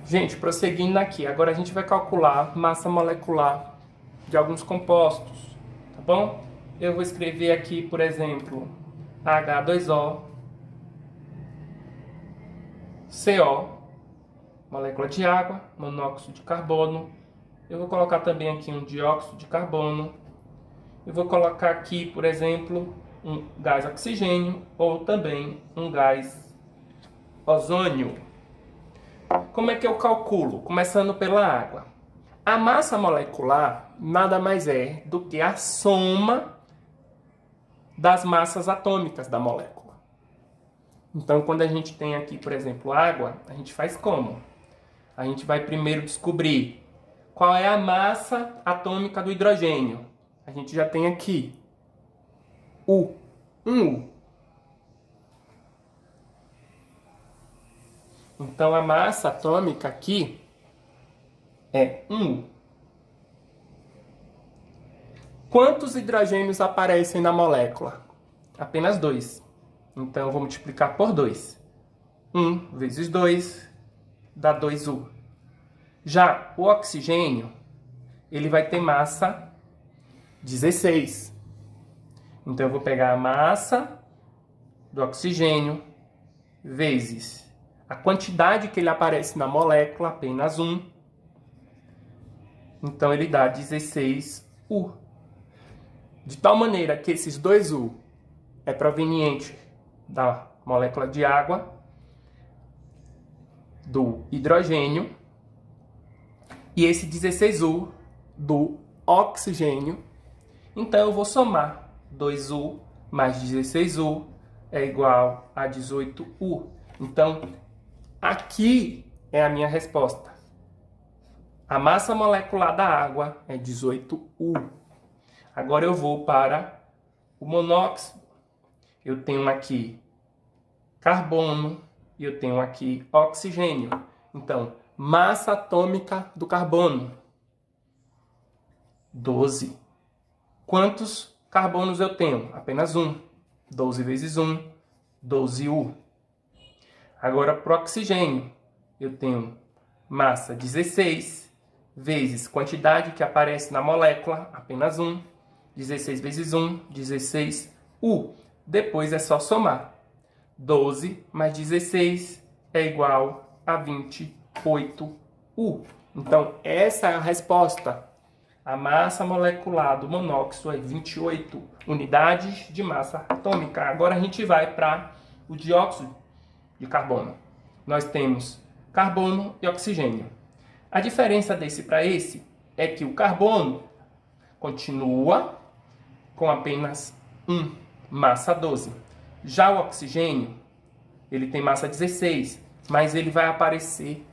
Gente, prosseguindo aqui, agora a gente vai calcular massa molecular de alguns compostos, tá bom? Eu vou escrever aqui, por exemplo, H2O, CO, molécula de água, monóxido de carbono. Eu vou colocar também aqui um dióxido de carbono. Eu vou colocar aqui, por exemplo, um gás oxigênio ou também um gás ozônio. Como é que eu calculo? Começando pela água. A massa molecular nada mais é do que a soma das massas atômicas da molécula. Então, quando a gente tem aqui, por exemplo, água, a gente faz como? A gente vai primeiro descobrir qual é a massa atômica do hidrogênio. A gente já tem aqui U, um U. Então, a massa atômica aqui é 1U. Quantos hidrogênios aparecem na molécula? Apenas 2. Então, eu vou multiplicar por 2. 1 vezes 2 dá 2U. Já o oxigênio, ele vai ter massa 16. Então, eu vou pegar a massa do oxigênio vezes a quantidade que ele aparece na molécula, apenas 1. Então, ele dá 16U. De tal maneira que esses 2U é proveniente da molécula de água, do hidrogênio, e esse 16U do oxigênio. Então, eu vou somar 2U mais 16U é igual a 18U. Então, aqui é a minha resposta. A massa molecular da água é 18U. Agora eu vou para o monóxido. Eu tenho aqui carbono e eu tenho aqui oxigênio. Então, massa atômica do carbono, 12. Quantos carbonos eu tenho? Apenas um. 12 vezes 1, 12U. Agora, para o oxigênio, eu tenho massa 16 vezes quantidade que aparece na molécula, apenas 1. 16 vezes 1, 16U. Depois é só somar. 12 mais 16 é igual a 28U. Então, essa é a resposta. A massa molecular do monóxido é 28 unidades de massa atômica. Agora a gente vai para o dióxido de carbono. Nós temos carbono e oxigênio. A diferença desse para esse é que o carbono continua com apenas 1, massa 12. Já o oxigênio, ele tem massa 16, mas ele vai aparecer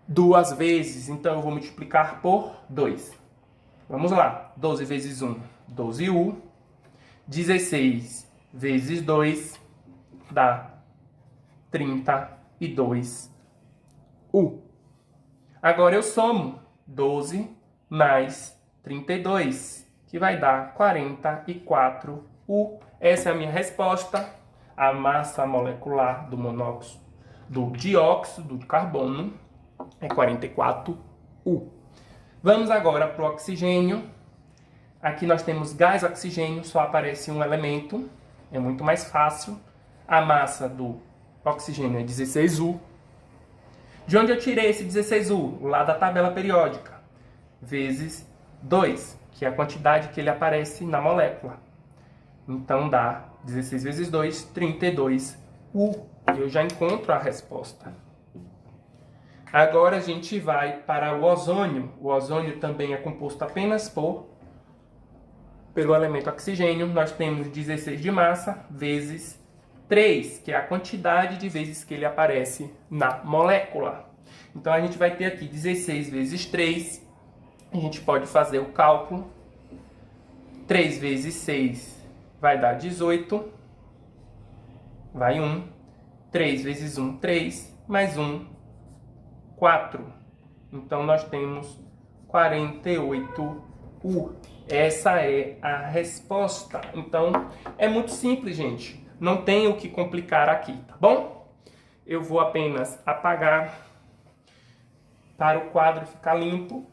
2 vezes, então eu vou multiplicar por 2. Vamos lá, 12 vezes 1, 12U, 16 vezes 2 dá 32U. Agora eu somo 12 mais 32, que vai dar 44U. Essa é a minha resposta. A massa molecular do monóxido, do dióxido de carbono, é 44U. Vamos agora para o oxigênio. Aqui nós temos gás oxigênio, só aparece um elemento. É muito mais fácil. A massa do oxigênio é 16U. De onde eu tirei esse 16U? Lá da tabela periódica. Vezes 2, que é a quantidade que ele aparece na molécula. Então dá 16 vezes 2, 32U. Eu já encontro a resposta. Agora a gente vai para o ozônio. O ozônio também é composto apenas pelo elemento oxigênio. Nós temos 16 de massa vezes 3, que é a quantidade de vezes que ele aparece na molécula. Então a gente vai ter aqui 16 vezes 3. A gente pode fazer o cálculo. 3 vezes 6 vai dar 18. Vai 1. 3 vezes 1, 3. Mais 1, 4. Então nós temos 48U. Essa é a resposta. Então é muito simples, gente. Não tem o que complicar aqui, tá bom? Eu vou apenas apagar para o quadro ficar limpo.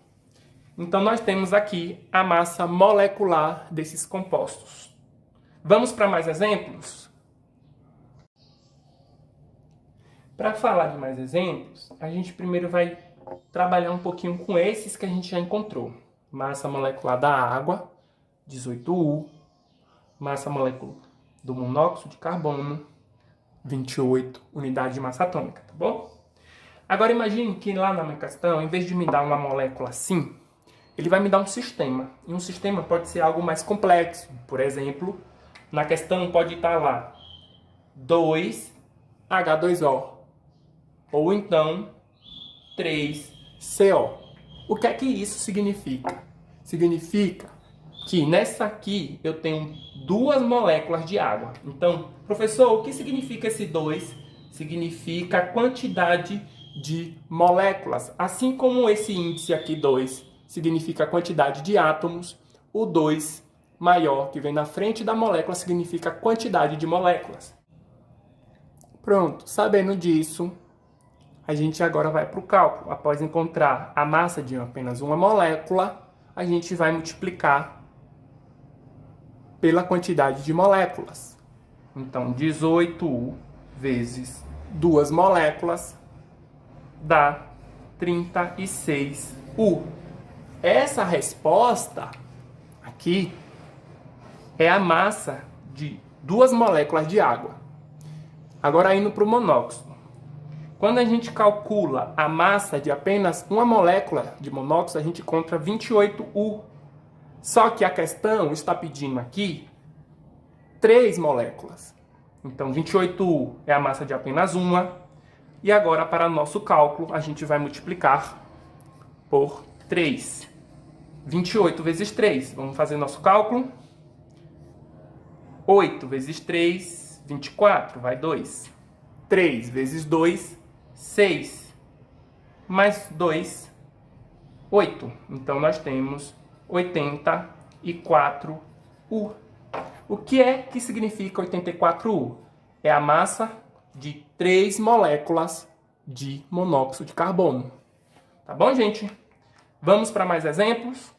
Então, nós temos aqui a massa molecular desses compostos. Vamos para mais exemplos? Para falar de mais exemplos, a gente primeiro vai trabalhar um pouquinho com esses que a gente já encontrou. Massa molecular da água, 18U. Massa molecular do monóxido de carbono, 28 unidades de massa atômica, tá bom? Agora imagine que lá na minha questão, em vez de me dar uma molécula assim, ele vai me dar um sistema. E um sistema pode ser algo mais complexo. Por exemplo, na questão pode estar lá 2H2O. Ou então 3CO. O que é que isso significa? Significa que nessa aqui eu tenho 2 moléculas de água. Então, professor, o que significa esse 2? Significa a quantidade de moléculas. Assim como esse índice aqui, 2, significa a quantidade de átomos, o 2 maior, que vem na frente da molécula, significa a quantidade de moléculas. Pronto, sabendo disso, a gente agora vai para o cálculo. Após encontrar a massa de apenas uma molécula, a gente vai multiplicar pela quantidade de moléculas. Então, 18U vezes 2 moléculas dá 36U. Essa resposta aqui é a massa de 2 moléculas de água. Agora, indo para o monóxido. Quando a gente calcula a massa de apenas uma molécula de monóxido, a gente encontra 28U. Só que a questão está pedindo aqui 3 moléculas. Então, 28U é a massa de apenas uma. E agora, para nosso cálculo, a gente vai multiplicar por 3. 28 vezes 3. Vamos fazer nosso cálculo. 8 vezes 3, 24, vai 2. 3 vezes 2, 6. Mais 2, 8. Então, nós temos 84U. O que é que significa 84U? É a massa de 3 moléculas de monóxido de carbono. Tá bom, gente? Vamos para mais exemplos?